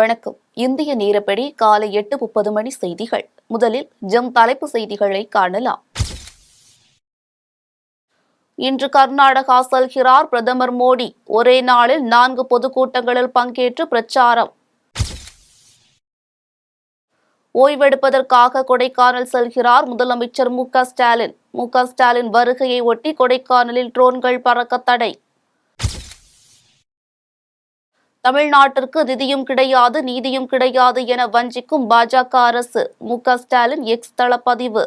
வணக்கம். இந்திய நேரப்படி காலை 8:30 மணி செய்திகள். முதலில் தலைப்பு செய்திகளை காணலாம். இன்று கர்நாடகா செல்கிறார் பிரதமர் மோடி. ஒரே நாளில் 4 பொதுக்கூட்டங்களில் பங்கேற்று பிரச்சாரம். ஓய்வெடுப்பதற்காக கொடைக்கானல் செல்கிறார் முதலமைச்சர் மு.க.ஸ்டாலின். மு.க.ஸ்டாலின் வருகையை ஒட்டி கொடைக்கானலில் ட்ரோன்கள் பறக்க தடை. தமிழ்நாட்டிற்கு நிதியும் கிடையாது, நீதியும் கிடையாது என வஞ்சிக்கும் பாஜக அரசு. மு.க.ஸ்டாலின் எக்ஸ் தளப்பதிவு.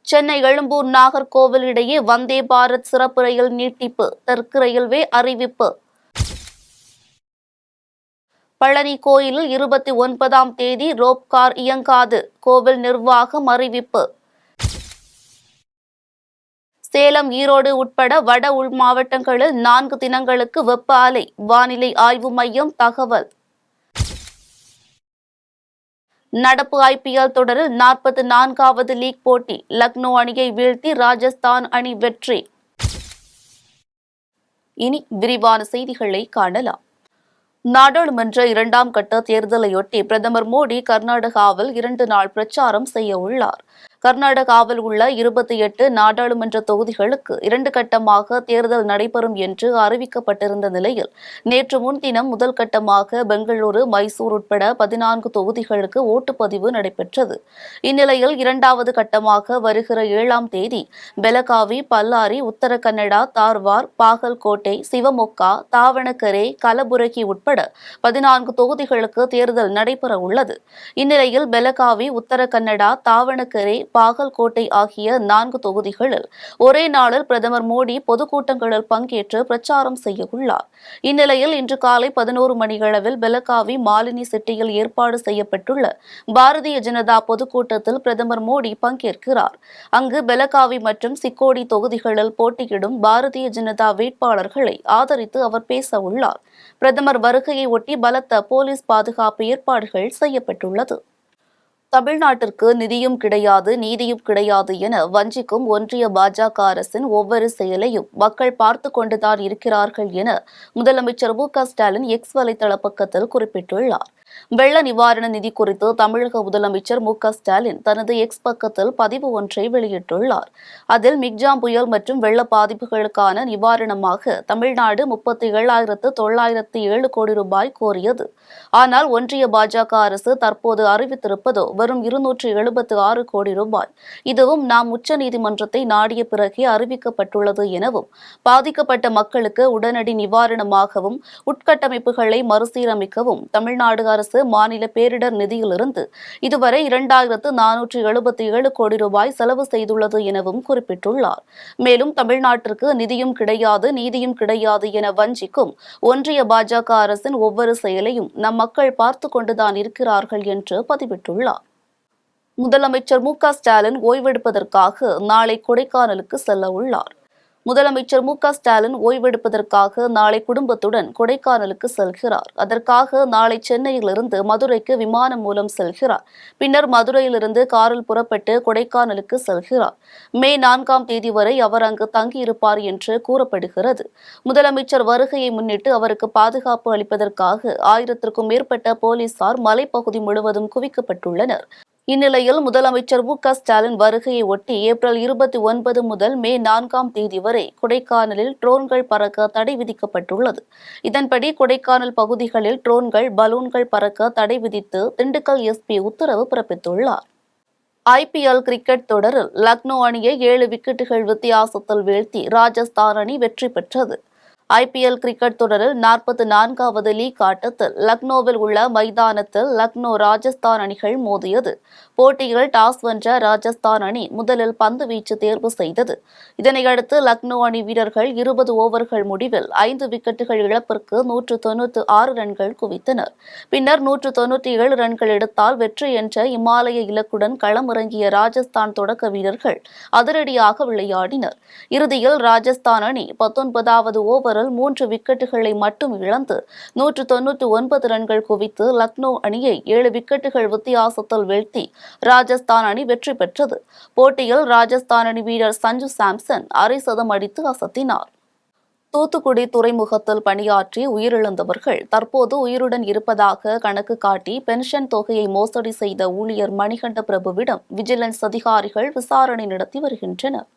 சென்னை எழும்பூர் நாகர்கோவில் இடையே வந்தே பாரத் சிறப்பு ரயில் நீட்டிப்பு. தெற்கு ரயில்வே அறிவிப்பு. பழனி கோயிலில் 29ஆம் தேதி ரோப் கார் இயங்காது. கோவில் நிர்வாகம் அறிவிப்பு. சேலம், ஈரோடு உட்பட வட உள் மாவட்டங்களில் 4 தினங்களுக்கு வெப்ப அலை. வானிலை ஆய்வு மையம் தகவல். நடப்பு ஐபிஎல் தொடரில் 44வது லீக் போட்டி. லக்னோ அணியை வீழ்த்தி ராஜஸ்தான் அணி வெற்றி. இனி விரிவான செய்திகளை காணலாம். நாடாளுமன்ற 2ஆம் கட்ட தேர்தலையொட்டி பிரதமர் மோடி கர்நாடகாவில் 2 நாள் பிரச்சாரம் செய்ய உள்ளார். கர்நாடகாவில் உள்ள 28 நாடாளுமன்ற தொகுதிகளுக்கு 2 கட்டமாக தேர்தல் நடைபெறும் என்று அறிவிக்கப்பட்டிருந்த நிலையில் நேற்று முன்தினம் முதல் கட்டமாக பெங்களூரு, மைசூர் உட்பட 14 தொகுதிகளுக்கு ஓட்டுப்பதிவு நடைபெற்றது. இந்நிலையில் 2வது கட்டமாக வருகிற 7ஆம் தேதி பெலகாவி, பல்லாரி, உத்தர கன்னடா, தார்வார், பாகல்கோட்டை, சிவமொக்கா, தாவணகரே, கலபுரகி உட்பட 14 தொகுதிகளுக்கு தேர்தல் நடைபெற உள்ளது. இந்நிலையில் பெலகாவி, உத்தர கன்னடா, தாவணகரே, பாகல்கோட்டை ஆகிய 4 தொகுதிகளில் ஒரே நாளில் பிரதமர் மோடி பொதுக்கூட்டங்களில் பங்கேற்று பிரச்சாரம் செய்ய உள்ளார். இந்நிலையில் இன்று காலை 11 மணியளவில் பெலகாவி மாலினி சிட்டியில் ஏற்பாடு செய்யப்பட்டுள்ள பாரதிய ஜனதா பொதுக்கூட்டத்தில் பிரதமர் மோடி பங்கேற்கிறார். அங்கு பெலகாவி மற்றும் சிக்கோடி தொகுதிகளில் போட்டியிடும் பாரதிய ஜனதா வேட்பாளர்களை ஆதரித்து அவர் பேச உள்ளார். பிரதமர் வருகையை ஒட்டி பலத்த போலீஸ் பாதுகாப்பு ஏற்பாடுகள் செய்யப்பட்டுள்ளது. தமிழ்நாட்டிற்கு நிதியும் கிடையாது, நீதியும் கிடையாது என வஞ்சிக்கும் ஒன்றிய பாஜக அரசின் ஒவ்வொரு செயலையும் மக்கள் பார்த்து கொண்டுதான் இருக்கிறார்கள் என முதலமைச்சர் மு.க.ஸ்டாலின் எக்ஸ் வலைதள பக்கத்தில் குறிப்பிட்டுள்ளார். வெள்ள நிவாரண நிதி குறித்து தமிழக முதலமைச்சர் மு.க.ஸ்டாலின் தனது எக்ஸ் பக்கத்தில் பதிவு ஒன்றை வெளியிட்டுள்ளார். அதில் மிக்ஜாம் புயல் மற்றும் வெள்ள பாதிப்புகளுக்கான நிவாரணமாக தமிழ்நாடு 37,907 கோடி ரூபாய் கோரியது. ஆனால் ஒன்றிய பாஜக அரசு தற்போது அறிவித்திருப்பதோ வரும் 276 கோடி ரூபாய். இதுவும் நாம் உச்சநீதிமன்றத்தை நாடிய பிறகே அறிவிக்கப்பட்டுள்ளது எனவும் பாதிக்கப்பட்ட மக்களுக்கு உடனடி நிவாரணமாகவும் உட்கட்டமைப்புகளை மறுசீரமைக்கவும் தமிழ்நாடு அரசு மாநில பேரிடர் நிதியிலிருந்து இதுவரை 2,477 கோடி ரூபாய் செலவு செய்துள்ளது எனவும் குறிப்பிட்டுள்ளார். மேலும் தமிழ்நாட்டிற்கு நிதியும் கிடையாது, நீதியும் கிடையாது என வஞ்சிக்கும் ஒன்றிய பாஜக அரசின் ஒவ்வொரு செயலையும் நம் மக்கள் பார்த்து கொண்டுதான் இருக்கிறார்கள் என்று பதிவிட்டுள்ளார். முதலமைச்சர் மு.க.ஸ்டாலின் ஓய்வெடுப்பதற்காக நாளை கொடைக்கானலுக்கு செல்ல உள்ளார். முதலமைச்சர் மு.க.ஸ்டாலின் ஓய்வெடுப்பதற்காக நாளை குடும்பத்துடன் கொடைக்கானலுக்கு செல்கிறார். அதற்காக நாளை சென்னையிலிருந்து மதுரைக்கு விமானம் மூலம் செல்கிறார். பின்னர் மதுரையிலிருந்து காரில் புறப்பட்டு கொடைக்கானலுக்கு செல்கிறார். மே 4ஆம் தேதி வரை அவர் அங்கு தங்கியிருப்பார் என்று கூறப்படுகிறது. முதலமைச்சர் வருகையை முன்னிட்டு அவருக்கு பாதுகாப்பு அளிப்பதற்காக 1000க்கும் மேற்பட்ட போலீசார் மலைப்பகுதி முழுவதும் குவிக்கப்பட்டுள்ளனர். இந்நிலையில் முதலமைச்சர் மு.க.ஸ்டாலின் வருகையை ஒட்டி ஏப்ரல் 29 முதல் மே 4ஆம் தேதி வரை கொடைக்கானலில் ட்ரோன்கள் பறக்க தடை விதிக்கப்பட்டுள்ளது. இதன்படி கொடைக்கானல் பகுதிகளில் ட்ரோன்கள், பலூன்கள் பறக்க தடை விதித்து திண்டுக்கல் எஸ்பி உத்தரவு பிறப்பித்துள்ளார். ஐபிஎல் கிரிக்கெட் தொடரில் லக்னோ அணியை 7 விக்கெட்டுகள் வித்தியாசத்தில் வீழ்த்தி ராஜஸ்தான் அணி வெற்றி பெற்றது. ஐபிஎல் கிரிக்கெட் தொடரில் 44வது லீக் ஆட்டத்தில் லக்னோவில் உள்ள மைதானத்தில் லக்னோ, ராஜஸ்தான் அணிகள் மோதியது. போட்டியில் டாஸ் வென்ற ராஜஸ்தான் அணி முதலில் பந்து வீச்சு தேர்வு செய்தது. இதனையடுத்து லக்னோ அணி வீரர்கள் 20 ஓவர்கள் முடிவில் 5 விக்கெட்டுகள் இழப்பிற்கு 196 ரன்கள் குவித்தனர். பின்னர் 197 ரன்கள் எடுத்தால் வெற்றி என்ற இமாலய இலக்குடன் களமிறங்கிய ராஜஸ்தான் தொடக்க வீரர்கள் அதிரடியாக விளையாடினர். இறுதியில் ராஜஸ்தான் அணி 19வது ஓவரில் 3 விக்கெட்டுகளை மட்டும் இழந்து 199 ரன்கள் குவித்து லக்னோ அணியை 7 விக்கெட்டுகள் வித்தியாசத்தில் வீழ்த்தி ராஜஸ்தான் அணி வெற்றி பெற்றது. போட்டியில் ராஜஸ்தான் அணி வீரர் சஞ்சு சாம்சன் அரை சதம் அடித்து அசத்தினார். தூத்துக்குடி துறைமுகத்தில் பணியாற்றி உயிரிழந்தவர்கள் தற்போது உயிருடன் இருப்பதாக கணக்கு காட்டி பென்ஷன் தொகையை மோசடி செய்த ஊழியர் மணிகண்ட பிரபுவிடம் விஜிலன்ஸ் அதிகாரிகள் விசாரணை நடத்தி வருகின்றனர்.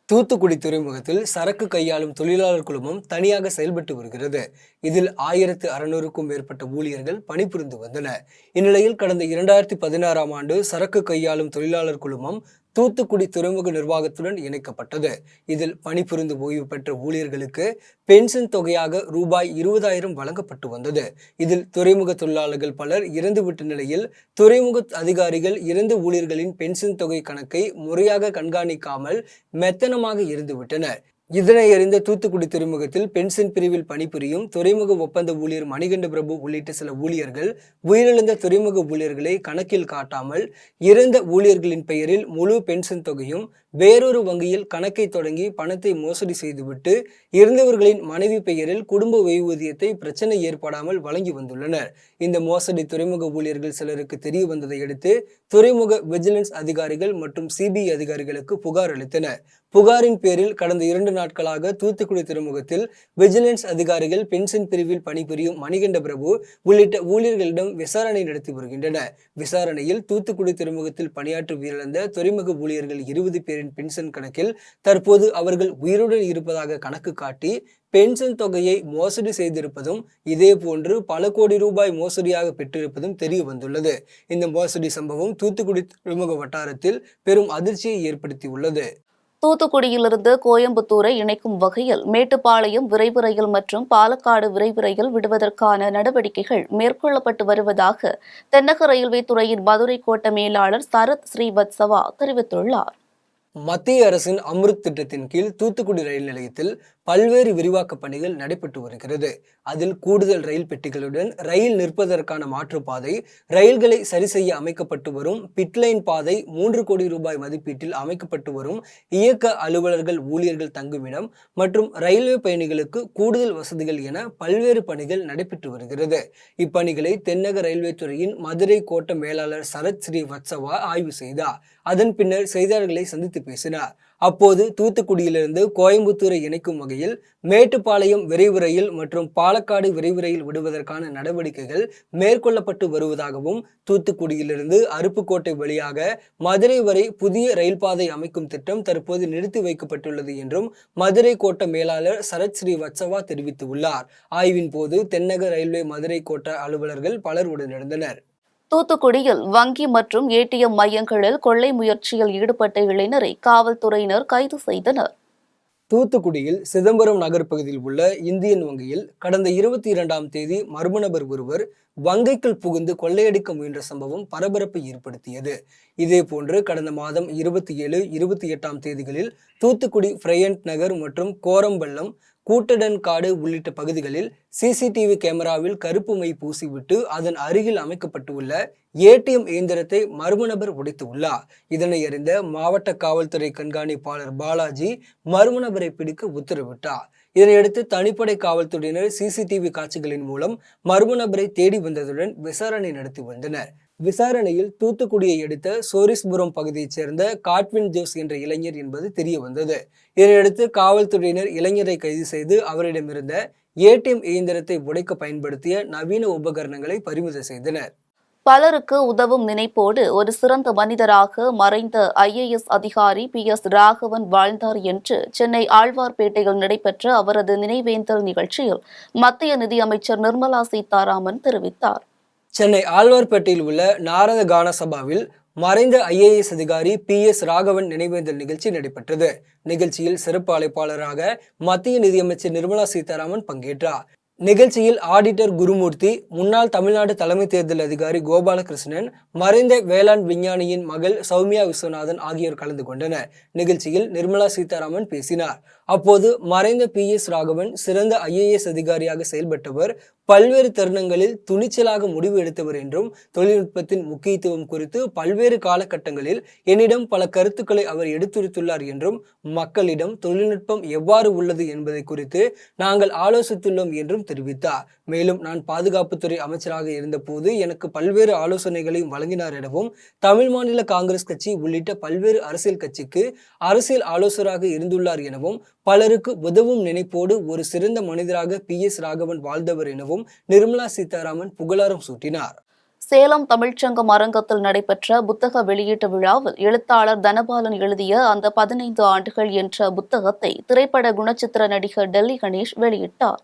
தூத்துக்குடி துறைமுகத்தில் சரக்கு கையாளும் தொழிலாளர் குழுமம் தனியாக செயல்பட்டு வருகிறது. இதில் 1600க்கும் மேற்பட்ட ஊழியர்கள் பணிபுரிந்து வந்தனர். இந்நிலையில் கடந்த 2016ஆம் ஆண்டு சரக்கு கையாளும் தொழிலாளர் குழுமம் தூத்துக்குடி துறைமுக நிர்வாகத்துடன் இணைக்கப்பட்டது. இதில் பணிபுரிந்து ஓய்வு பெற்ற ஊழியர்களுக்கு பென்ஷன் தொகையாக ரூபாய் 20,000 வழங்கப்பட்டு வந்தது. இதில் துறைமுக தொழிலாளர்கள் பலர் இறந்துவிட்ட நிலையில் துறைமுக அதிகாரிகள் இறந்த ஊழியர்களின் பென்ஷன் தொகை கணக்கை முறையாக கண்காணிக்காமல் மெத்தனமாக இருந்துவிட்டனர். இதனை அறிந்த தூத்துக்குடி துறைமுகத்தில் பென்ஷன் பிரிவில் பணிபுரியும் துறைமுக ஒப்பந்த ஊழியர் மணிகண்ட பிரபு உள்ளிட்ட சில ஊழியர்கள் உயிரிழந்த துறைமுக ஊழியர்களை கணக்கில் காட்டாமல் இறந்த ஊழியர்களின் பெயரில் முழு பென்ஷன் தொகையும் வேறொரு வங்கியில் கணக்கை தொடங்கி பணத்தை மோசடி செய்துவிட்டு இறந்தவர்களின் மனைவி பெயரில் குடும்ப ஓய்வூதியத்தை பிரச்சனை ஏற்படாமல் வழங்கி வந்துள்ளனர். இந்த மோசடி துறைமுக ஊழியர்கள் சிலருக்கு தெரிய வந்ததை அடுத்து துறைமுக விஜிலன்ஸ் அதிகாரிகள் மற்றும் சிபிஐ அதிகாரிகளுக்கு புகார் அளித்தனர். புகாரின் பேரில் கடந்த 2 நாட்களாக தூத்துக்குடி துறைமுகத்தில் விஜிலன்ஸ் அதிகாரிகள் பென்ஷன் பிரிவில் பணிபுரியும் மணிகண்ட பிரபு உள்ளிட்ட ஊழியர்களிடம் விசாரணை நடத்தி வருகின்றனர். விசாரணையில் தூத்துக்குடி துறைமுகத்தில் பணியாற்றி உயிரிழந்த துறைமுக ஊழியர்கள் 20 பேரின் பென்ஷன் கணக்கில் தற்போது அவர்கள் உயிருடன் இருப்பதாக கணக்கு காட்டி பென்ஷன் தொகையை மோசடி செய்திருப்பதும் இதே போன்று பல கோடி ரூபாய் மோசடியாக பெற்றிருப்பதும் தெரிய வந்துள்ளது. இந்த மோசடி சம்பவம் தூத்துக்குடி துறைமுக வட்டாரத்தில் பெரும் அதிர்ச்சியை ஏற்படுத்தியுள்ளது. தூத்துக்குடியிலிருந்து கோயம்புத்தூரை இணைக்கும் வகையில் மேட்டுப்பாளையம் விரைவு ரயில் மற்றும் பாலக்காடு விரைவு ரயில் விடுவதற்கான நடவடிக்கைகள் மேற்கொள்ளப்பட்டு வருவதாக தென்னக ரயில்வே துறையின் மதுரை கோட்ட மேலாளர் சரத் ஸ்ரீவத்சவா தெரிவித்துள்ளார். மத்திய அரசின் அம்ருத் திட்டத்தின் கீழ் தூத்துக்குடி ரயில் நிலையத்தில் பல்வேறு விரிவாக்க பணிகள் நடைபெற்று வருகிறது. அதில் கூடுதல் ரயில் பெட்டிகளுடன் ரயில் நிற்பதற்கான மாற்றுப்பாதை, ரயில்களை சரி செய்ய அமைக்கப்பட்டு வரும் பிட்லைன் பாதை, 3 கோடி ரூபாய் மதிப்பீட்டில் அமைக்கப்பட்டு வரும் இயக்க அலுவலர்கள் ஊழியர்கள் தங்குமிடம் மற்றும் ரயில்வே பயணிகளுக்கு கூடுதல் வசதிகள் என பல்வேறு பணிகள் நடைபெற்று வருகிறது. இப்பணிகளை தென்னக ரயில்வே துறையின் மதுரை கோட்ட மேலாளர் சரத் ஸ்ரீவத்சவா ஆய்வு செய்தார். அதன் பின்னர் செய்தியாளர்களை சந்தித்து பேசினார். அப்போது தூத்துக்குடியிலிருந்து கோயம்புத்தூரை இணைக்கும் வகையில் மேட்டுப்பாளையம் விரைவு ரயில் மற்றும் பாலக்காடு விரைவு ரயில் விடுவதற்கான நடவடிக்கைகள் மேற்கொள்ளப்பட்டு வருவதாகவும், தூத்துக்குடியிலிருந்து அருப்புக்கோட்டை வழியாக மதுரை வரை புதிய ரயில் பாதை அமைக்கும் திட்டம் தற்போது நிறுத்தி வைக்கப்பட்டுள்ளது என்றும் மதுரை கோட்ட மேலாளர் சரத் ஸ்ரீவத்சவா தெரிவித்துள்ளார். ஆய்வின் போது தென்னக ரயில்வே மதுரை கோட்ட அலுவலர்கள் பலர் உடனிருந்தனர். தூத்துக்குடியில் வங்கி மற்றும் ஏடிஎம் மையங்களில் கொள்ளை முயற்சியில் ஈடுபட்ட இளைஞரை காவல்துறையினர் கைது செய்தனர். தூத்துக்குடியில் சிதம்பரம் நகர் பகுதியில் உள்ள இந்தியன் வங்கியில் கடந்த 22ஆம் தேதி மர்ம நபர் ஒருவர் வங்கிக்குள் புகுந்து கொள்ளையடிக்க முயன்ற சம்பவம் பரபரப்பை ஏற்படுத்தியது. இதேபோன்று கடந்த மாதம் 27, 28ஆம் தேதிகளில் தூத்துக்குடி ஃப்ரையண்ட் நகர் மற்றும் கோரம்பள்ளம், கூட்டடன் காடு உள்ளிட்ட பகுதிகளில் சிசிடிவி கேமராவில் கருப்பு மை பூசிவிட்டு அதன் அருகில் அமைக்கப்பட்டுள்ள ஏடிஎம் இயந்திரத்தை மர்ம நபர் உடைத்துள்ளார். இதனை அறிந்த மாவட்ட காவல்துறை கண்காணிப்பாளர் பாலாஜி மர்ம நபரை பிடிக்க உத்தரவிட்டார். இதனையடுத்து தனிப்படை காவல்துறையினர் சிசிடிவி காட்சிகளின் மூலம் மர்ம நபரை தேடி வந்ததுடன் விசாரணை நடத்தி வந்தனர். விசாரணையில் தூத்துக்குடியை அடுத்த சோரிஸ்புரம் பகுதியைச் சேர்ந்த காட்வின் ஜோஸ் என்ற இளைஞர் என்பது தெரிய வந்தது. இதனையடுத்து காவல்துறையினர் இளைஞரை கைது செய்து அவரிடமிருந்த ஏடிஎம் இயந்திரத்தை உடைக்க பயன்படுத்திய நவீன உபகரணங்களை பறிமுதல் செய்தனர். பலருக்கு உதவும் நினைப்போடு ஒரு சிறந்த மனிதராக மறைந்த ஐஏஎஸ் அதிகாரி PS ராகவன் வாழ்ந்தார் என்று சென்னை ஆழ்வார்பேட்டையில் நடைபெற்ற அவரது நினைவேந்தல் நிகழ்ச்சியில் மத்திய நிதியமைச்சர் நிர்மலா சீதாராமன் தெரிவித்தார். சென்னை ஆழ்வார்பேட்டையில் உள்ள நாரத கான சபாவில் மறைந்த ஐஏஎஸ் அதிகாரி PS ராகவன் நினைவேந்தல் நிகழ்ச்சி நடைபெற்றது. நிகழ்ச்சியில் சிறப்பு அழைப்பாளராக மத்திய நிதியமைச்சர் நிர்மலா சீதாராமன் பங்கேற்றார். நிகழ்ச்சியில் ஆடிட்டர் குருமூர்த்தி, முன்னாள் தமிழ்நாடு தலைமை தேர்தல் அதிகாரி கோபாலகிருஷ்ணன், மறைந்த வேளாண் விஞ்ஞானியின் மகள் சௌமியா விஸ்வநாதன் ஆகியோர் கலந்து கொண்டனர். நிகழ்ச்சியில் நிர்மலா சீதாராமன் பேசினார். அப்போது மறைந்த PS ராகவன் சிறந்த ஐஏஎஸ் அதிகாரியாக செயல்பட்டவர், பல்வேறு தருணங்களில் துணிச்சலாக முடிவு எடுத்தவர் என்றும், தொழில்நுட்பத்தின் முக்கியத்துவம் குறித்து பல்வேறு காலகட்டங்களில் என்னிடம் பல கருத்துக்களை அவர் எடுத்துரைத்துள்ளார் என்றும், மக்களிடம் தொழில்நுட்பம் எவ்வாறு உள்ளது என்பதை குறித்து நாங்கள் ஆலோசித்துள்ளோம் என்றும் தெரிவித்தார். மேலும் நான் பாதுகாப்புத்துறை அமைச்சராக இருந்தபோது எனக்கு பல்வேறு ஆலோசனைகளையும் வழங்கினார் எனவும், தமிழ் மாநில காங்கிரஸ் கட்சி உள்ளிட்ட பல்வேறு அரசியல் கட்சிக்கு அரசியல் ஆலோசகராக இருந்துள்ளார் எனவும், பலருக்கு உதவும் நினைப்போடு ஒரு சிறந்த மனிதராக PS ராகவன் வாழ்ந்தவர் எனவும் நிர்மலா சீதாராமன் புகழாரம் சூட்டினார். சேலம் தமிழ்ச்சங்கம் அரங்கத்தில் நடைபெற்ற புத்தக வெளியீட்டு விழாவில் எழுத்தாளர் தனபாலன் எழுதிய அந்த 15 ஆண்டுகள் என்ற புத்தகத்தை திரைப்பட குணச்சித்திர நடிகர் டெல்லி கணேஷ் வெளியிட்டார்.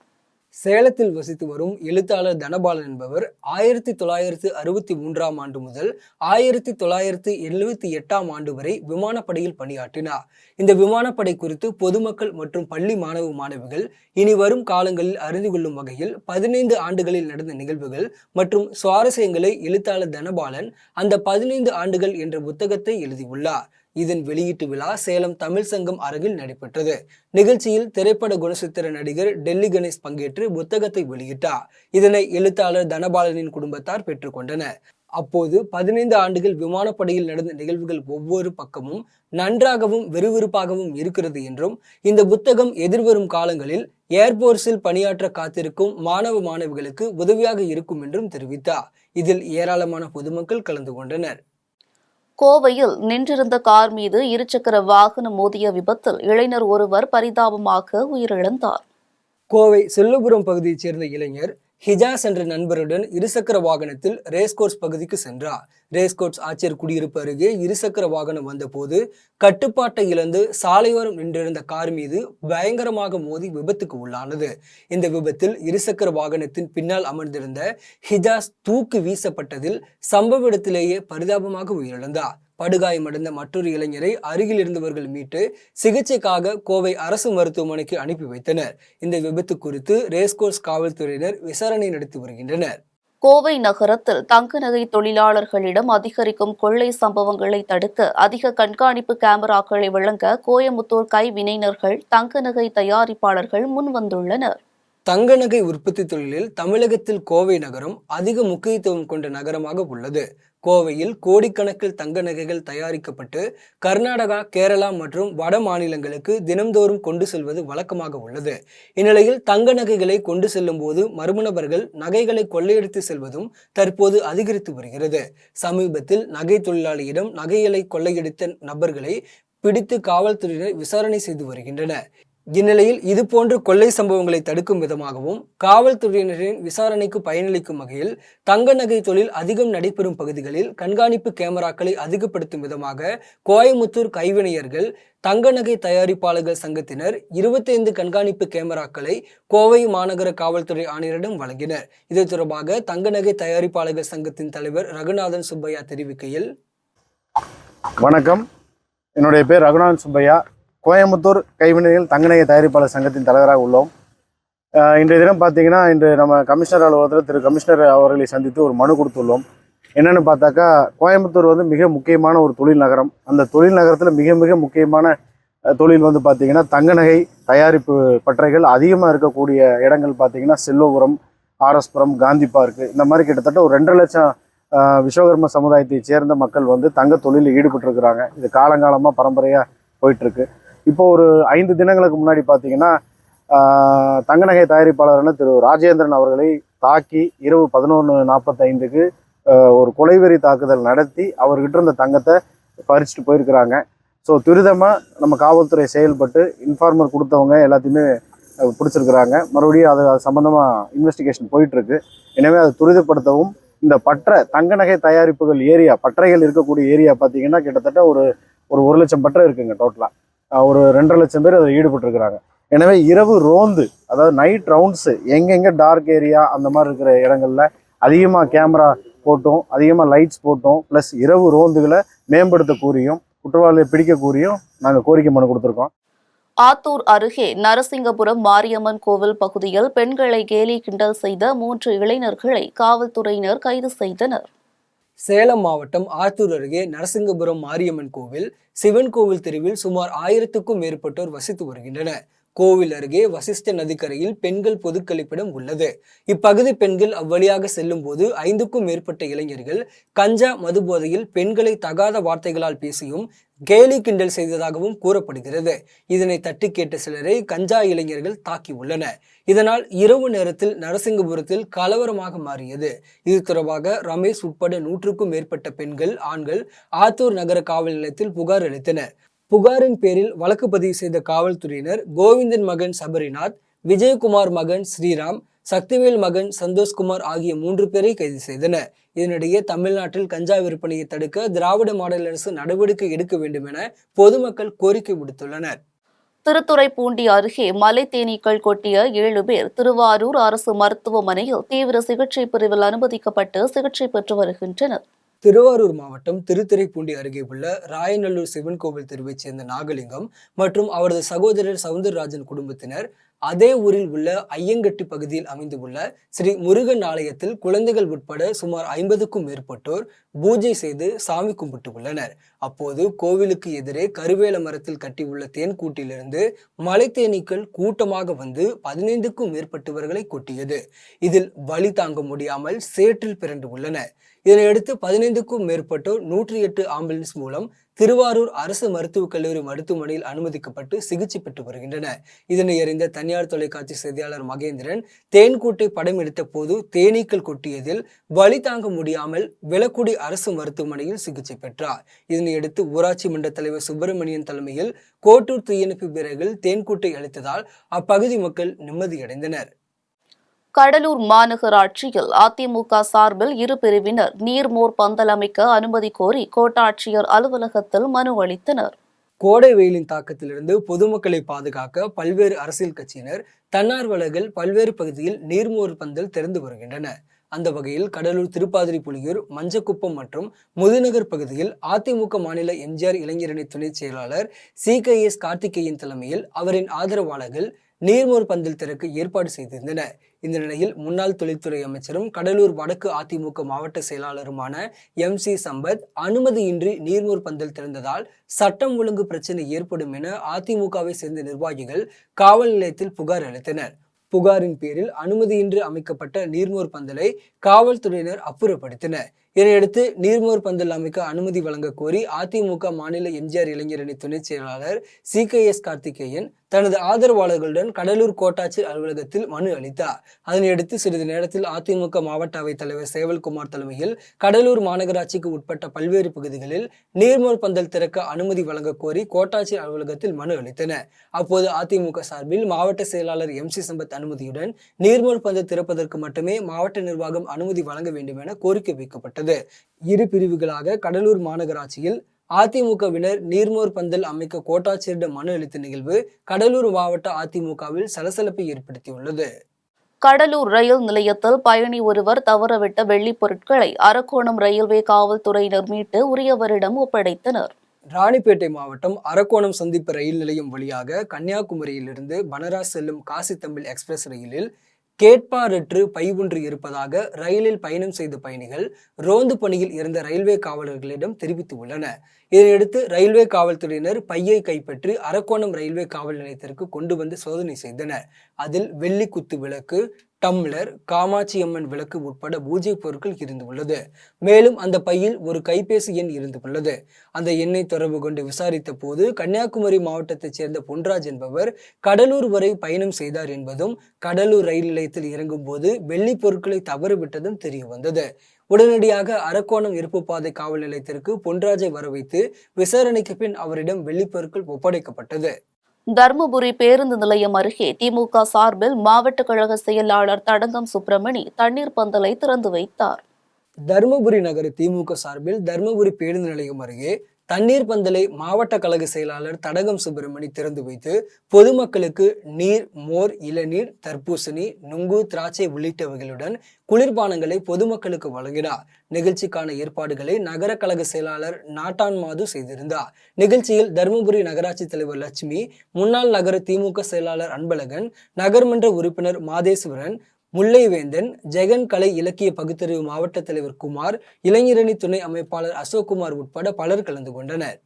சேலத்தில் வசித்து வரும் எழுத்தாளர் தனபாலன் என்பவர் 1963ஆம் ஆண்டு முதல் 1978ஆம் ஆண்டு வரை விமானப்படையில் பணியாற்றினார். இந்த விமானப்படை குறித்து பொதுமக்கள் மற்றும் பள்ளி மாணவ மாணவிகள் இனி வரும் காலங்களில் அறிந்து கொள்ளும் வகையில் 15 ஆண்டுகளில் நடந்த நிகழ்வுகள் மற்றும் சுவாரஸ்யங்களை எழுத்தாளர் தனபாலன் அந்த 15 ஆண்டுகள் என்ற புத்தகத்தை எழுதியுள்ளார். இதன் வெளியீட்டு விழா சேலம் தமிழ் சங்கம் அரங்கில் நடைபெற்றது. நிகழ்ச்சியில் திரைப்பட குணச்சித்திர நடிகர் டெல்லி கணேஷ் பங்கேற்று புத்தகத்தை வெளியிட்டார். இதனை எழுத்தாளர் தனபாலனின் குடும்பத்தார் பெற்றுக்கொண்டனர். அப்போது 15 ஆண்டுகள் விமானப்படையில் நடந்த நிகழ்வுகள் ஒவ்வொரு பக்கமும் நன்றாகவும் விறுவிறுப்பாகவும் இருக்கிறது என்றும் இந்த புத்தகம் எதிர்வரும் காலங்களில் ஏர்போர்ஸில் பணியாற்ற காத்திருக்கும் மாணவ மாணவிகளுக்கு உதவியாக இருக்கும் என்றும் தெரிவித்தார். இதில் ஏராளமான பொதுமக்கள் கலந்து கொண்டனர். கோவையில் நின்றிருந்த கார் மீது இருசக்கர வாகனம் மோதிய விபத்தில் இளைஞர் ஒருவர் பரிதாபமாக உயிரிழந்தார். கோவை செல்லுபுரம் பகுதியைச் சேர்ந்த இளைஞர் ஹிஜாஸ் என்ற நண்பருடன் இருசக்கர வாகனத்தில் ரேஸ்கோர்ஸ் பகுதிக்கு சென்றார். ரேஸ்கோர்ஸ் ஆட்சியர் குடியிருப்பு அருகே இருசக்கர வாகனம் வந்தபோது கட்டுப்பாட்டை இழந்து சாலையோரம் நின்றிருந்த கார் மீது பயங்கரமாக மோதி விபத்துக்கு உள்ளானது. இந்த விபத்தில் இருசக்கர வாகனத்தின் பின்னால் அமர்ந்திருந்த ஹிஜாஸ் தூக்கி வீசப்பட்டதில் சம்பவ இடத்திலேயே பரிதாபமாக உயிரிழந்தார். படுகாயமடைந்த மற்றொரு இளைஞரை அருகில் இருந்தவர்கள் மீட்டு சிகிச்சைக்காக கோவை அரசு மருத்துவமனைக்கு அனுப்பி வைத்தனர். இந்த விபத்து குறித்து ரேஸ்கோர்ஸ் காவல்துறையினர் விசாரணை நடத்தி வருகின்றனர். கோவை நகரத்தில் தங்க நகை தொழிலாளர்களிடம் அதிகரிக்கும் கொள்ளை சம்பவங்களை தடுக்க அதிக கண்காணிப்பு கேமராக்களை வழங்க கோயமுத்தூர் கைவினைஞர்கள் தங்க நகை தயாரிப்பாளர்கள் முன்வந்துள்ளனர். தங்க நகை உற்பத்தி தொழிலில் தமிழகத்தில் கோவை நகரம் அதிக முக்கியத்துவம் கொண்ட நகரமாக உள்ளது. கோவையில் கோடிக்கணக்கில் தங்க நகைகள் தயாரிக்கப்பட்டு கர்நாடகா, கேரளா மற்றும் வட மாநிலங்களுக்கு தினம்தோறும் கொண்டு செல்வது வழக்கமாக உள்ளது. இந்நிலையில் தங்க நகைகளை கொண்டு செல்லும் போது மர்ம நபர்கள் நகைகளை கொள்ளையடித்து செல்வதும் தற்போது அதிகரித்து வருகிறது. சமீபத்தில் நகை தொழிலாளியிடம் நகைகளை கொள்ளையடித்த நபர்களை பிடித்து காவல்துறையினர் விசாரணை செய்து வருகின்றனர். இந்நிலையில் இதுபோன்ற கொள்ளை சம்பவங்களை தடுக்கும் விதமாகவும் காவல்துறையினரின் விசாரணைக்கு பயனளிக்கும் வகையில் தங்க நகை தொழில் அதிகம் நடைபெறும் பகுதிகளில் கண்காணிப்பு கேமராக்களை அதிகப்படுத்தும் விதமாக கோயமுத்தூர் கைவினைஞர்கள் தங்க நகை தயாரிப்பாளர்கள் சங்கத்தினர் 25 கண்காணிப்பு கேமராக்களை கோவை மாநகர காவல்துறை ஆணையரிடம் வழங்கினர். இது தொடர்பாக தங்க நகை தயாரிப்பாளர்கள் சங்கத்தின் தலைவர் ரகுநாதன் சுப்பையா தெரிவிக்கையில், வணக்கம், என்னுடைய பேர் ரகுநாதன் சுப்பையா. கோயமுத்தூர் கைவினைகள் தங்க நகை தயாரிப்பாளர் சங்கத்தின் தலைவராக உள்ளோம். இன்றைய தினம் பார்த்தீங்கன்னா, இன்று நம்ம கமிஷனர் அலுவலகத்தில் திரு கமிஷனர் அவர்களை சந்தித்து ஒரு மனு கொடுத்துள்ளோம். என்னென்னு பார்த்தாக்கா, கோயம்புத்தூர் வந்து மிக முக்கியமான ஒரு தொழில் நகரம். அந்த தொழில் நகரத்தில் மிக மிக முக்கியமான தொழில் வந்து பார்த்திங்கன்னா தங்க நகை தயாரிப்பு பட்டறைகள் அதிகமாக இருக்கக்கூடிய இடங்கள் பார்த்திங்கன்னா செல்வபுரம், ஆர்எஸ்புரம், காந்தி பார்க்கு, இந்த மாதிரி கிட்டத்தட்ட ஒரு 2.5 லட்சம் விஸ்வகர்ம சமுதாயத்தை சேர்ந்த மக்கள் வந்து தங்க தொழிலில் ஈடுபட்டிருக்கிறாங்க. இது காலங்காலமாக பரம்பரையாக போயிட்டுருக்கு. இப்போ ஒரு 5 தினங்களுக்கு முன்னாடி பார்த்தீங்கன்னா தங்க நகை தயாரிப்பாளரான திரு ராஜேந்திரன் அவர்களை தாக்கி இரவு 11:45க்கு ஒரு கொலைவெறி தாக்குதல் நடத்தி அவர்கிட்ட இருந்த தங்கத்தை பறிச்சுட்டு போயிருக்கிறாங்க. ஸோ துரிதமாக நம்ம காவல்துறை செயல்பட்டு இன்ஃபார்மர் கொடுத்தவங்க எல்லாத்தையுமே பிடிச்சிருக்கிறாங்க. மறுபடியும் அது சம்மந்தமாக இன்வெஸ்டிகேஷன் போயிட்டுருக்கு. எனவே அதை துரிதப்படுத்தவும், இந்த தங்க நகை தயாரிப்புகள் ஏரியா பட்டறைகள் இருக்கக்கூடிய ஏரியா பார்த்தீங்கன்னா கிட்டத்தட்ட ஒரு 1 லட்சம் பட்டறை இருக்குங்க. டோட்டலாக ஒரு 2.5 லட்சம் பேர் அதில் ஈடுபட்டிருக்கிறாங்க. எனவே இரவு ரோந்து, அதாவது நைட் ரவுண்ட்ஸு, எங்கெங்கே டார்க் ஏரியா அந்த மாதிரி இருக்கிற இடங்களில் அதிகமாக கேமரா போட்டும் அதிகமாக லைட்ஸ் போட்டும் ப்ளஸ் இரவு ரோந்துகளை மேம்படுத்த கூறியும் குற்றவாளியை பிடிக்க கூறியும் நாங்கள் கோரிக்கை மனு கொடுத்துருக்கோம். ஆத்தூர் அருகே நரசிங்கபுரம் மாரியம்மன் கோவில் பகுதியில் பெண்களை கேலி கிண்டல் செய்த 3 இளைஞர்களை காவல்துறையினர் கைது செய்தனர். சேலம் மாவட்டம் ஆத்தூர் அருகே நரசிங்கபுரம் மாரியம்மன் கோவில், சிவன் கோவில் தெருவில் சுமார் 1000க்கும் மேற்பட்டோர் வசித்து வருகின்றனர். கோவில் அருகே வசிஷ்ட நதிக்கரையில் பெண்கள் பொது கழிப்பிடம் உள்ளது. இப்பகுதி பெண்கள் அவ்வழியாக செல்லும் போது 5க்கும் மேற்பட்ட இளைஞர்கள் கஞ்சா மது போதையில் பெண்களை தகாத வார்த்தைகளால் பேசியும் கேலி கிண்டல் செய்ததாகவும் கூறப்படுகிறது. இதனை தட்டி கேட்ட சிலரை கஞ்சா இளைஞர்கள் தாக்கி உள்ளனர். இதனால் இரவு நேரத்தில் நரசிங்கபுரத்தில் கலவரமாக மாறியது. இது தொடர்பாக ரமேஷ் உட்பட 100க்கும் மேற்பட்ட பெண்கள், ஆண்கள் ஆத்தூர் நகர காவல் நிலையத்தில் புகார் அளித்தனர். புகாரின் பேரில் வழக்கு பதிவு செய்த காவல்துறையினர் கோவிந்தன் மகன் சபரிநாத், விஜயகுமார் மகன் ஸ்ரீராம், சக்திவேல் மகன் சந்தோஷ்குமார் ஆகிய 3 பேரை கைது செய்தனர். இதனிடையே தமிழ்நாட்டில் கஞ்சா விற்பனையை தடுக்க திராவிட மாடல் அரசு நடவடிக்கை எடுக்க வேண்டும் என பொதுமக்கள் கோரிக்கை விடுத்துள்ளனர். திருத்துறைப்பூண்டி அருகே மலை தேனீக்கள் கொட்டிய 7 பேர் திருவாரூர் அரசு மருத்துவமனையில் தீவிர சிகிச்சை பிரிவில் அனுமதிக்கப்பட்டு சிகிச்சை பெற்று வருகின்றனர். திருவாரூர் மாவட்டம் திருத்துறைப்பூண்டி அருகே உள்ள ராயநல்லூர் சிவன் கோவில் தெருவைச் சேர்ந்த நாகலிங்கம் மற்றும் அவரது சகோதரர் சவுந்தரராஜன் குடும்பத்தினர் அதே ஊரில் உள்ள ஐயங்கட்டி பகுதியில் அமைந்துள்ள ஸ்ரீ முருகன் ஆலயத்தில் குழந்தைகள் உட்பட சுமார் 50க்கும் மேற்பட்டோர் பூஜை செய்து சாமி கும்பிட்டு உள்ளனர். அப்போது கோவிலுக்கு எதிரே கருவேல மரத்தில் கட்டியுள்ள தேன்கூட்டிலிருந்து மலை தேனீக்கள் கூட்டமாக வந்து 15க்கும் மேற்பட்டவர்களை கொட்டியது. இதில் வலி தாங்க முடியாமல் சேற்றில் பிறண்டு உள்ளனர். இதனையடுத்து 15க்கும் மேற்பட்டோர் 108 ஆம்புலன்ஸ் மூலம் திருவாரூர் அரசு மருத்துவக் கல்லூரி மருத்துவமனையில் அனுமதிக்கப்பட்டு சிகிச்சை பெற்று வருகின்றனர். இதனை அறிந்த தனியார் தொலைக்காட்சி செய்தியாளர் மகேந்திரன் தேன்கூட்டை படம் எடுத்த போது தேனீக்கள் கொட்டியதில் வலி தாங்க முடியாமல் விளக்குடி அரசு மருத்துவமனையில் சிகிச்சை பெற்றார். இதனையடுத்து ஊராட்சி மன்ற தலைவர் சுப்பிரமணியன் தலைமையில் கோட்டூர் தீயணைப்பு வீரர்கள் தேன்கூட்டை அளித்ததால் அப்பகுதி மக்கள் நிம்மதியடைந்தனர். கடலூர் மாநகராட்சியில் அதிமுக சார்பில் இரு பிரிவினர் நீர்மோர் பந்தல் அமைக்க அனுமதி கோரி கோட்டாட்சியர் அலுவலகத்தில் மனு அளித்தனர். கோடை வெயிலின் தாக்கத்திலிருந்து பொதுமக்களை பாதுகாக்க பல்வேறு அரசியல் கட்சியினர், தன்னார்வலர்கள் பல்வேறு பகுதியில் நீர்மோர் பந்தல் திறந்து வருகின்றனர். அந்த வகையில் கடலூர் திருப்பாதிரி புலியூர், மஞ்சக்குப்பம் மற்றும் முதுநகர் பகுதியில் அதிமுக மாநில எம்ஜிஆர் இளைஞரணி துணை செயலாளர் CKS கார்த்திகேயன் தலைமையில் அவரின் ஆதரவாளர்கள் நீர்மோர் பந்தல் திறக்க ஏற்பாடு செய்திருந்தனர். இந்த நிலையில் முன்னாள் தொழில்துறை அமைச்சரும் கடலூர் வடக்கு அதிமுக மாவட்ட செயலாளருமான MC சம்பத் அனுமதியின்றி நீர்மோர் பந்தல் திறந்ததால் சட்டம் ஒழுங்கு பிரச்சனை ஏற்படும் என அதிமுகவை சேர்ந்த நிர்வாகிகள் காவல் நிலையத்தில் புகார் அளித்தனர். புகாரின் பேரில் அனுமதியின்றி அமைக்கப்பட்ட நீர்மோர் பந்தலை காவல்துறையினர் அப்புறப்படுத்தினர். இதனையடுத்து நீர்மோர் பந்தல் அமைக்க அனுமதி வழங்க கோரி அதிமுக மாநில எம்ஜிஆர் இளைஞரணி துணை செயலாளர் CKS கார்த்திகேயன் தனது ஆதரவாளர்களுடன் கடலூர் கோட்டாட்சியர் அலுவலகத்தில் மனு அளித்தார். அதனையடுத்து சிறிது நேரத்தில் அதிமுக மாவட்ட அவைத் தலைவர் சேவல்குமார் தலைமையில் கடலூர் மாநகராட்சிக்கு உட்பட்ட பல்வேறு பகுதிகளில் நீர்மோர் பந்தல் திறக்க அனுமதி வழங்க கோரி கோட்டாட்சியர் அலுவலகத்தில் மனு அளித்தனர். அப்போது அதிமுக சார்பில் மாவட்ட செயலாளர் MC சம்பத் அனுமதியுடன் நீர்மோர் பந்தல் திறப்பதற்கு மட்டுமே மாவட்ட நிர்வாகம் அனுமதி வழங்க வேண்டும் என கோரிக்கை வைக்கப்பட்டது. இரு பிரிவுகளாக கடலூர் மாநகராட்சியில் அதிமுகவினர் நீர்மோர் பந்தல் அமைக்க கோட்டாட்சியரிடம் மனு அளித்த நிகழ்வு கடலூர் மாவட்ட அதிமுகவில் சலசலப்பை ஏற்படுத்தியுள்ளது. கடலூர் ரயில் நிலையத்தில் பயணி ஒருவர் தவறவிட்ட வெள்ளிப் பொருட்களை அரக்கோணம் ரயில்வே காவல்துறையினர் மீட்டு உரியவரிடம் ஒப்படைத்தனர். ராணிப்பேட்டை மாவட்டம் அரக்கோணம் சந்திப்பு ரயில் நிலையம் வழியாக கன்னியாகுமரியிலிருந்து பனராஸ் செல்லும் காசி தமிழ் எக்ஸ்பிரஸ் ரயிலில் கேட்பாரற்று பை ஒன்று இருப்பதாக ரயிலில் பயணம் செய்த பயணிகள் ரோந்து பணியில் இருந்த ரயில்வே காவலர்களிடம் தெரிவித்துள்ளனர். இதனையடுத்து ரயில்வே காவல்துறையினர் பையை கைப்பற்றி அரக்கோணம் ரயில்வே காவல் நிலையத்திற்கு கொண்டு வந்து சோதனை செய்தனர். அதில் வெள்ளி குத்து விளக்கு, டம்ளர், காமாட்சியம்மன் விளக்கு உட்பட பூஜை பொருட்கள் இருந்துள்ளது. மேலும் அந்த பையில் ஒரு கைபேசி எண் இருந்துள்ளது. அந்த எண்ணை தொடர்பு கொண்டு விசாரித்த போது கன்னியாகுமரி மாவட்டத்தைச் சேர்ந்த பொன்ராஜ் என்பவர் கடலூர் வரை பயணம் செய்தார் என்பதும், கடலூர் ரயில் நிலையத்தில் இறங்கும் போது வெள்ளி பொருட்களை தவறுவிட்டதும் தெரிய வந்தது. உடனடியாக அரக்கோணம் இருப்பு பாதை காவல் நிலையத்திற்கு பொன்ராஜை வரவைத்து விசாரணைக்கு பின் அவரிடம் வெள்ளி பொருட்கள் ஒப்படைக்கப்பட்டது. தருமபுரி பேருந்து நிலையம் அருகே திமுக சார்பில் மாவட்ட கழக செயலாளர் தடங்கம் சுப்பிரமணி தண்ணீர் பந்தலை திறந்து வைத்தார். தருமபுரி நகர திமுக சார்பில் தருமபுரி பேருந்து நிலையம் அருகே தண்ணீர் பந்தலை மாவட்ட கழக செயலாளர் தடகம் சுப்பிரமணி திறந்து வைத்து பொதுமக்களுக்கு நீர், மோர், இளநீர், தர்பூசணி, நுங்கு, திராட்சை உள்ளிட்டவைகளுடன் குளிர்பானங்களை பொதுமக்களுக்கு வழங்கினார். நிகழ்ச்சிக்கான ஏற்பாடுகளை நகர கழக செயலாளர் நாட்டான் மாது செய்திருந்தார். நிகழ்ச்சியில் தருமபுரி நகராட்சி தலைவர் லட்சுமி, முன்னாள் நகர திமுக செயலாளர் அன்பழகன், நகர்மன்ற உறுப்பினர் மாதேஸ்வரன், முல்லைவேந்தன், ஜெகன் கலை இலக்கிய பகுத்தறிவு மாவட்ட தலைவர் குமார், இளைஞரணி துணை அமைப்பாளர் அசோக்குமார் உட்பட பலர் கலந்து கொண்டனர்.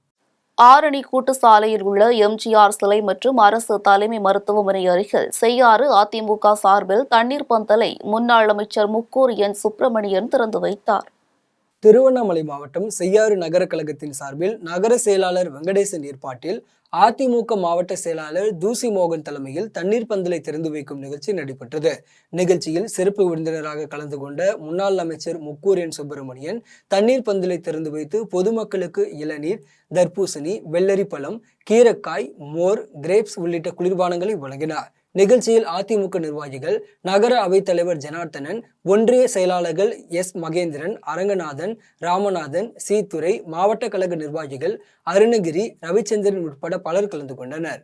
ஆரணி கூட்டு சாலையில் உள்ள MGR சிலை மற்றும் அரசு தலைமை மருத்துவமனை அருகில் செய்யாறு அதிமுக சார்பில் தண்ணீர் பந்தலை முன்னாள் அமைச்சர் முக்கூர் N. சுப்பிரமணியன் திறந்து வைத்தார். திருவண்ணாமலை மாவட்டம் செய்யாறு நகர கழகத்தின் சார்பில் நகர செயலாளர் வெங்கடேசன் ஏற்பாட்டில் அதிமுக மாவட்ட செயலாளர் தூசி மோகன் தலைமையில் தண்ணீர் பந்தலை திறந்து வைக்கும் நிகழ்ச்சி நடைபெற்றது. நிகழ்ச்சியில் சிறப்பு விருந்தினராக கலந்து கொண்ட முன்னாள் அமைச்சர் முக்கூரியன் சுப்பிரமணியன் தண்ணீர் பந்தலை திறந்து வைத்து பொதுமக்களுக்கு இளநீர், தர்பூசணி, வெள்ளரி பழம், கீரக்காய், மோர், கிரேப்ஸ் உள்ளிட்ட குளிர்பானங்களை வழங்கினார். நிகழ்ச்சியில் அதிமுக நிர்வாகிகள், நகர அவைத்தலைவர் ஜனார்த்தனன், ஒன்றிய செயலாளர்கள் எஸ். மகேந்திரன், அரங்கநாதன், ராமநாதன், சீத்துரை, மாவட்ட கழக நிர்வாகிகள் அருணகிரி, ரவிச்சந்திரன் உட்பட பலர் கலந்து கொண்டனர்.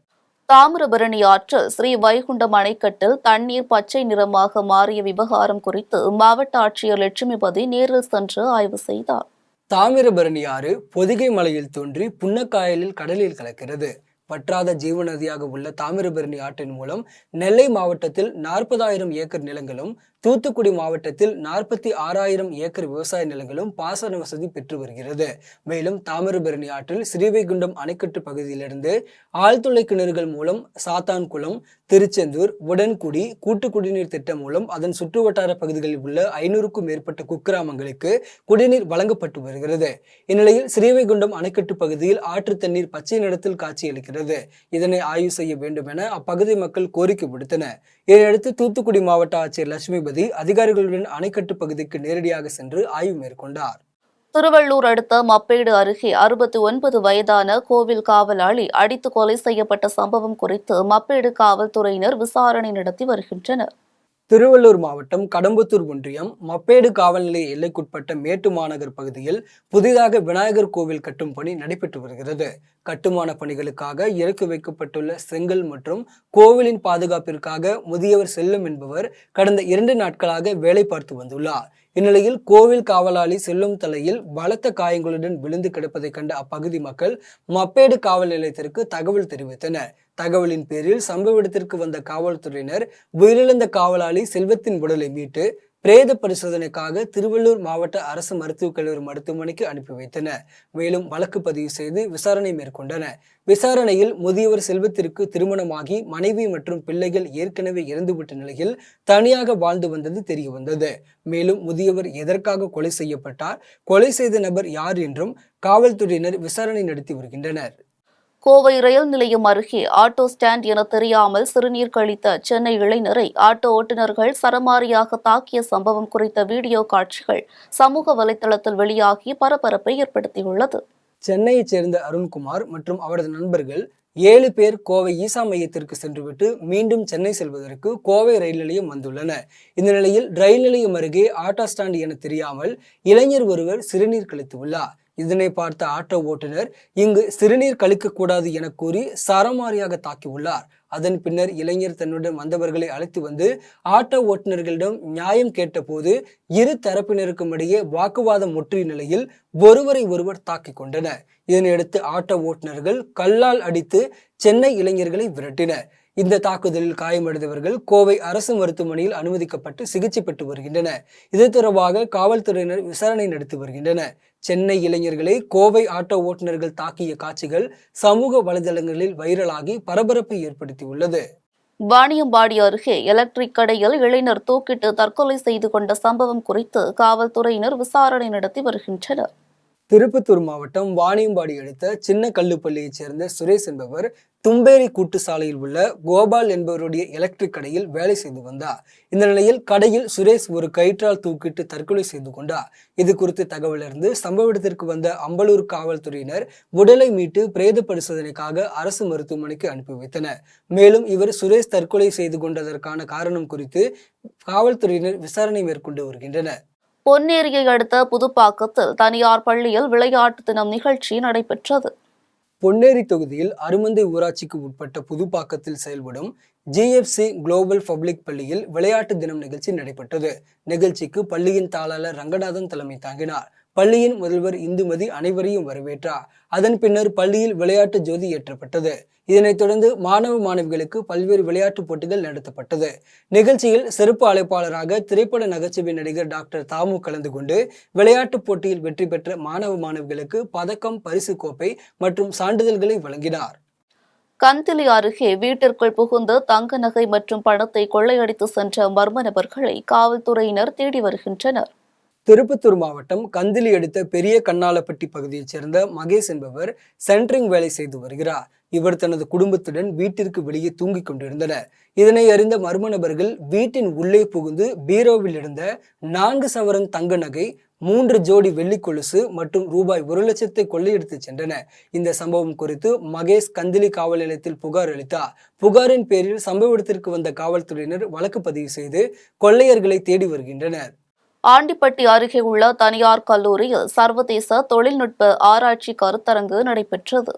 தாமிரபரணி ஆற்றில் ஸ்ரீ வைகுண்டம் அணைக்கட்டில் தண்ணீர் பச்சை நிறமாக மாறிய விவகாரம் குறித்து மாவட்ட ஆட்சியர் லட்சுமிபதி நேரில் சென்று ஆய்வு செய்தார். தாமிரபரணி ஆறு பொதிகை மலையில் தோன்றி புன்னக்காயலில் கடலில் கலக்கிறது. வற்றாத ஜீவநதியாக உள்ள தாமிரபரணி ஆற்றின் மூலம் நெல்லை மாவட்டத்தில் 40,000 ஏக்கர் நிலங்களும், தூத்துக்குடி மாவட்டத்தில் 46,000 ஏக்கர் விவசாய நிலங்களும் பாசன வசதி பெற்று வருகிறது. மேலும் தாமிரபரணி ஆற்றில் ஸ்ரீவைகுண்டம் அணைக்கட்டு பகுதியிலிருந்து ஆழ்துளை கிணறுகள் மூலம் சாத்தான்குளம், திருச்செந்தூர், உடன்குடி கூட்டு குடிநீர் திட்டம் மூலம் அதன் சுற்றுவட்டார பகுதிகளில் உள்ள 500க்கும் மேற்பட்ட குக்கிராமங்களுக்கு குடிநீர் வழங்கப்பட்டு வருகிறது. இந்நிலையில் ஸ்ரீவைகுண்டம் அணைக்கட்டு பகுதியில் ஆற்று தண்ணீர் பச்சை நிறத்தில் காட்சியளிக்கிறது. இதனை ஆய்வு செய்ய வேண்டும் என அப்பகுதி மக்கள் கோரிக்கை விடுத்தனர். இதையடுத்து தூத்துக்குடி மாவட்ட ஆட்சியர் லட்சுமிபதி அதிகாரிகளுடன் அணைக்கட்டு பகுதிக்கு நேரடியாக சென்று ஆய்வு மேற்கொண்டார். திருவள்ளூர் அடுத்த மப்பேடு அருகே 69 வயதான கோவில் காவலாளி அடித்து கொலை செய்யப்பட்ட சம்பவம் குறித்து மப்பேடு காவல்துறையினர் விசாரணை நடத்தி வருகின்றனர். திருவள்ளூர் மாவட்டம் கடம்பத்தூர் ஒன்றியம் மப்பேடு காவல் நிலைய எல்லைக்குட்பட்ட மேட்டு மாநகர் பகுதியில் புதிதாக விநாயகர் கோவில் கட்டும் பணி நடைபெற்று வருகிறது. கட்டுமான பணிகளுக்காக இறக்கி வைக்கப்பட்டுள்ள செங்கல் மற்றும் கோவிலின் பாதுகாப்பிற்காக முதியவர் செல்லும் என்பவர் கடந்த 2 நாட்களாக வேலை பார்த்து வந்துள்ளார். இந்நிலையில் கோவில் காவலாளி செல்லும் தலையில் பலத்த காயங்களுடன் விழுந்து கிடப்பதை கண்ட அப்பகுதி மக்கள் மப்பேடு காவல் நிலையத்திற்கு தகவல் தெரிவித்தனர். தகவலின் பேரில் சம்பவ இடத்திற்கு வந்த காவல்துறையினர் உயிரிழந்த காவலாளி செல்வத்தின் உடலை மீட்டு பிரேத பரிசோதனைக்காக திருவள்ளூர் மாவட்ட அரசு மருத்துவக் கல்லூரி மருத்துவமனைக்கு அனுப்பி வைத்தனர். மேலும் வழக்கு பதிவு செய்து விசாரணை மேற்கொண்டனர். விசாரணையில் முதியவர் செல்வத்திற்கு திருமணமாகி மனைவி மற்றும் பிள்ளைகள் ஏற்கனவே இறந்துவிட்ட நிலையில் தனியாக வாழ்ந்து வந்தது தெரிய வந்தது. மேலும் முதியவர் எதற்காக கொலை செய்யப்பட்டார், கொலை செய்த நபர் யார் என்றும் காவல்துறையினர் விசாரணை நடத்தி வருகின்றனர். கோவை ரயில் நிலையம் அருகே ஆட்டோ ஸ்டாண்ட் என தெரியாமல் சிறுநீர் கழித்த சென்னை இளைஞரை ஆட்டோ ஓட்டுநர்கள் சரமாரியாக தாக்கிய சம்பவம் குறித்த வீடியோ காட்சிகள் சமூக வலைதளத்தில் வெளியாகி பரபரப்பை ஏற்படுத்தியுள்ளது. சென்னையைச் சேர்ந்த அருண்குமார் மற்றும் அவரது நண்பர்கள் 7 பேர் கோவை ஈசா மையத்திற்கு சென்றுவிட்டு மீண்டும் சென்னை செல்வதற்கு கோவை ரயில் நிலையம் வந்துள்ளனர். இந்த நிலையில் ரயில் நிலையம் அருகே ஆட்டோ ஸ்டாண்ட் என தெரியாமல் இளைஞர் ஒருவர் சிறுநீர் கழித்துள்ளார். இதனை பார்த்த ஆட்டோ ஓட்டுநர் இங்கு சிறுநீர் கழிக்கக்கூடாது என கூறி சரமாரியாக தாக்கியுள்ளார். அதன் பின்னர் இளைஞர் தன்னுடன் வந்தவர்களை அழைத்து வந்து ஆட்டோ ஓட்டுநர்களிடம் நியாயம் கேட்டபோது இரு தரப்பினருக்கும் இடையே வாக்குவாதம் முற்றிய நிலையில் ஒருவரை ஒருவர் தாக்கிக் கொண்டனர். இதனையடுத்து ஆட்டோ ஓட்டுநர்கள் கல்லால் அடித்து சென்னை இளைஞர்களை விரட்டினர். இந்த தாக்குதலில் காயமடைந்தவர்கள் கோவை அரசு மருத்துவமனையில் அனுமதிக்கப்பட்டு சிகிச்சை பெற்று வருகின்றனர். இது தொடர்பாக காவல்துறையினர் விசாரணை நடத்தி வருகின்றனர். சென்னை இளைஞர்களை கோவை ஆட்டோ ஓட்டுநர்கள் தாக்கிய காட்சிகள் சமூக வலைதளங்களில் வைரலாகி பரபரப்பை ஏற்படுத்தியுள்ளது. வாணியம்பாடி அருகே எலக்ட்ரிக் கடையில் இளைஞர் தூக்கிட்டு தற்கொலை செய்து கொண்ட சம்பவம் குறித்து காவல்துறையினர் விசாரணை நடத்தி வருகின்றனர். திருப்பத்தூர் மாவட்டம் வாணியம்பாடி அடுத்த சின்ன கல்லுப்பள்ளியைச் சேர்ந்த சுரேஷ் என்பவர் தும்பேரி கூட்டு சாலையில் உள்ள கோபால் என்பவருடைய எலக்ட்ரிக் கடையில் வேலை செய்து வந்தார். இந்த நிலையில் கடையில் சுரேஷ் ஒரு கயிற்றால் தூக்கிட்டு தற்கொலை செய்து கொண்டார். இது குறித்து தகவல் அறிந்து சம்பவ இடத்திற்கு வந்த அம்பலூர் காவல்துறையினர் உடலை மீட்டு பிரேத பரிசோதனைக்காக அரசு மருத்துவமனைக்கு அனுப்பி வைத்தனர். மேலும் இவர் சுரேஷ் தற்கொலை செய்து கொண்டதற்கான காரணம் குறித்து காவல்துறையினர் விசாரணை மேற்கொண்டு வருகின்றனர். பொன்னேரியை அடுத்த புதுப்பாக்கத்தில் தனியார் பள்ளியில் விளையாட்டு தினம் நிகழ்ச்சி நடைபெற்றது. பொன்னேரி தொகுதியில் அருமந்தை ஊராட்சிக்கு உட்பட்ட புதுப்பாக்கத்தில் செயல்படும் GFC குளோபல் பப்ளிக் பள்ளியில் விளையாட்டு தினம் நிகழ்ச்சி நடைபெற்றது. நிகழ்ச்சிக்கு பள்ளியின் தாளாளர் ரங்கநாதன் தலைமை தாங்கினார். பள்ளியின் முதல்வர் இந்துமதி அனைவரையும் வரவேற்றார். அதன் பின்னர் பள்ளியில் விளையாட்டு ஜோதி ஏற்றப்பட்டது. இதனைத் தொடர்ந்து மாணவ மாணவிகளுக்கு பல்வேறு விளையாட்டுப் போட்டிகள் நடத்தப்பட்டது. நிகழ்ச்சியில் சிறப்பு அழைப்பாளராக திரைப்பட நகைச்சுவை நடிகர் டாக்டர் தாமு கலந்து கொண்டு விளையாட்டுப் போட்டியில் வெற்றி பெற்ற மாணவ மாணவிகளுக்கு பதக்கம், பரிசு கோப்பை மற்றும் சான்றிதழ்களை வழங்கினார். கந்திலி அருகே வீட்டிற்குள் புகுந்து தங்க நகை மற்றும் பணத்தை கொள்ளையடித்து சென்ற மர்ம நபர்களை காவல்துறையினர் தேடி வருகின்றனர். திருப்பத்தூர் மாவட்டம் கந்திலி அடுத்த பெரிய கண்ணாலப்பட்டி பகுதியைச் சேர்ந்த மகேஷ் என்பவர் சென்ட்ரிங் வேலை செய்து வருகிறார். இவர் தனது குடும்பத்துடன் வீட்டிற்கு வெளியே தூங்கிக் கொண்டிருந்தனர். இதனை அறிந்த மர்ம நபர்கள் வீட்டின் உள்ளே புகுந்து பீரோவில் இருந்த 4 சவரன் தங்க நகை, 3 ஜோடி வெள்ளி கொலுசு மற்றும் ரூபாய் 1 லட்சத்தை கொள்ளையடித்து சென்றனர். இந்த சம்பவம் குறித்து மகேஷ் கந்திலி காவல் நிலையத்தில் புகார் அளித்தார். புகாரின் பேரில் சம்பவ இடத்திற்கு வந்த காவல்துறையினர் வழக்கு பதிவு செய்து கொள்ளையர்களை தேடி வருகின்றனர். ஆண்டிப்பட்டி அருகே உள்ள தனியார் கல்லூரியில் சர்வதேச தொழில்நுட்ப ஆராய்ச்சி கருத்தரங்கு நடைபெற்றது.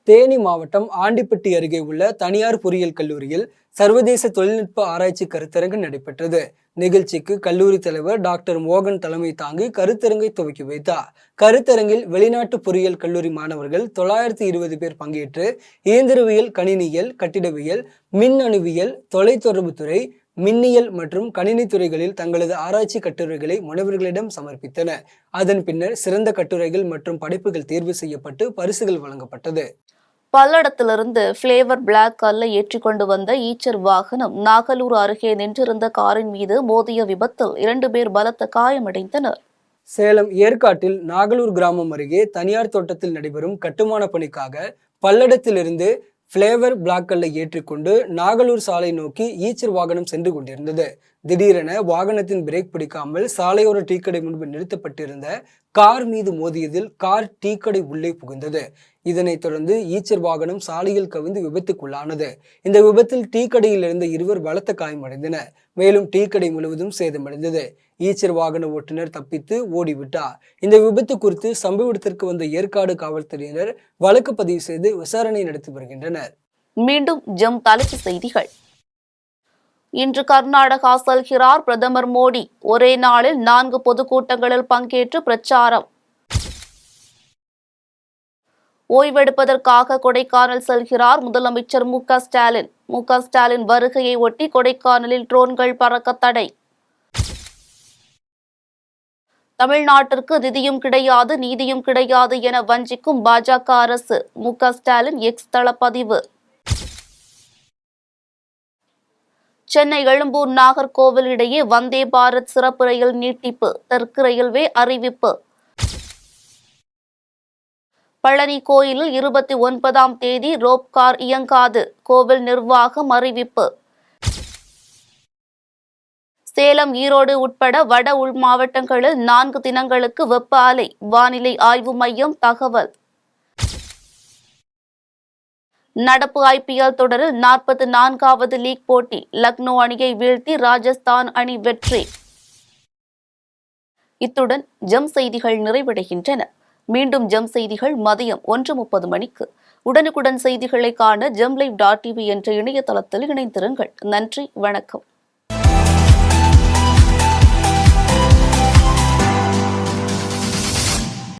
தேனி மாவட்டம் ஆண்டிப்பட்டி அருகே உள்ள தனியார் பொறியியல் கல்லூரியில் சர்வதேச தொழில்நுட்ப ஆராய்ச்சி கருத்தரங்கு நடைபெற்றது. நிகழ்ச்சிக்கு கல்லூரி தலைவர் டாக்டர் மோகன் தலைமை தாங்கி கருத்தரங்கை துவக்கி வைத்தார். கருத்தரங்கில் வெளிநாட்டு பொறியியல் கல்லூரி மாணவர்கள் 920 பேர் பங்கேற்று இயந்திரவியல், கணினியியல், கட்டிடவியல், மின் அணுவியல், தொலைத்தொடர்புத்துறை, மின்னியல் மற்றும் கணினி துறைகளில் தங்களது ஆராய்ச்சி கட்டுரைகளை மாணவர்களிடம் சமர்ப்பித்தனர். அதன் பின்னர் சிறந்த கட்டுரைகள் மற்றும் படைப்புகள் தேர்வு செய்யப்பட்டு பரிசுகள் வழங்கப்பட்டது. பல்லடத்திலிருந்து பிளேவர் பிளாக் கல்லை ஏற்றிக்கொண்டு வந்த ஈச்சர் வாகனம் நாகலூர் அருகே நின்றிருந்த காரின் மீது மோதிய விபத்தில் 2 பேர் பலத்த காயமடைந்தனர். சேலம் ஏற்காட்டில் நாகலூர் கிராமம் அருகே தனியார் தோட்டத்தில் நடைபெறும் கட்டுமான பணிக்காக பல்லடத்திலிருந்து பிளேவர் பிளாக் கல்லை ஏற்றிக்கொண்டு நாகலூர் சாலை நோக்கி ஈச்சர் வாகனம் சென்று கொண்டிருந்தது. திடீரென வாகனத்தின் பிரேக் பிடிக்காமல் சாலையோர டீக்கடை முன்பு நிறுத்தப்பட்டிருந்த கார் மீது மோதியதில் கார் டீக்கடை உள்ளே புகுந்தது. இதனைத் தொடர்ந்து ஈச்சர் வாகனம் சாலையில் கவிழ்ந்து விபத்துக்குள்ளானது. இந்த விபத்தில் டீக்கடையில் இருந்த 2 பலத்த காயமடைந்தனர். மேலும் டீக்கடை முழுவதும் சேதமடைந்தது. ஈச்சர் வாகன ஓட்டுநர் தப்பித்து ஓடிவிட்டார். இந்த விபத்து குறித்து சம்பவ இடத்திற்கு வந்த ஏற்காடு காவல்துறையினர் வழக்கு பதிவு செய்து விசாரணை நடத்தி வருகின்றனர். மீண்டும் ஜம் தலைப்புச் செய்திகள். இன்று கர்நாடகா செல்கிறார் பிரதமர் மோடி. ஒரே நாளில் 4 பொதுக்கூட்டங்களில் பங்கேற்று பிரச்சாரம். ஓய்வெடுப்பதற்காக கொடைக்கானல் செல்கிறார் முதலமைச்சர் மு.க. ஸ்டாலின். மு.க. ஸ்டாலின் வருகையை ஒட்டி கொடைக்கானலில் ட்ரோன்கள் பறக்க தடை. தமிழ்நாட்டிற்கு நிதியும் கிடையாது, நீதியும் கிடையாது என வஞ்சிக்கும் பாஜக அரசு. மு.க. ஸ்டாலின் எக்ஸ் தளப்பதிவு. சென்னை எழும்பூர் நாகர்கோவில் இடையே வந்தே பாரத் சிறப்பு ரயில் நீட்டிப்பு. தெற்கு ரயில்வே அறிவிப்பு. பழனி கோயிலில் 29ஆம் தேதி ரோப் கார் இயங்காது. கோவில் நிர்வாகம் அறிவிப்பு. சேலம், ஈரோடு உட்பட வட உள் மாவட்டங்களில் 4 தினங்களுக்கு வெப்ப அலை. வானிலை ஆய்வு மையம் தகவல். நடப்பு IPL தொடரில் 44வது லீக் போட்டி. லக்னோ அணியை வீழ்த்தி ராஜஸ்தான் அணி வெற்றி. இத்துடன் ஜம் செய்திகள் நிறைவடைகின்றன. மீண்டும் ஜம் செய்திகள் மதியம் 1:30 மணிக்கு. உடனுக்குடன் செய்திகளை காண ஜம்லைவ்.tv என்ற இணையதளத்தில் இணைந்திருங்கள். நன்றி, வணக்கம்.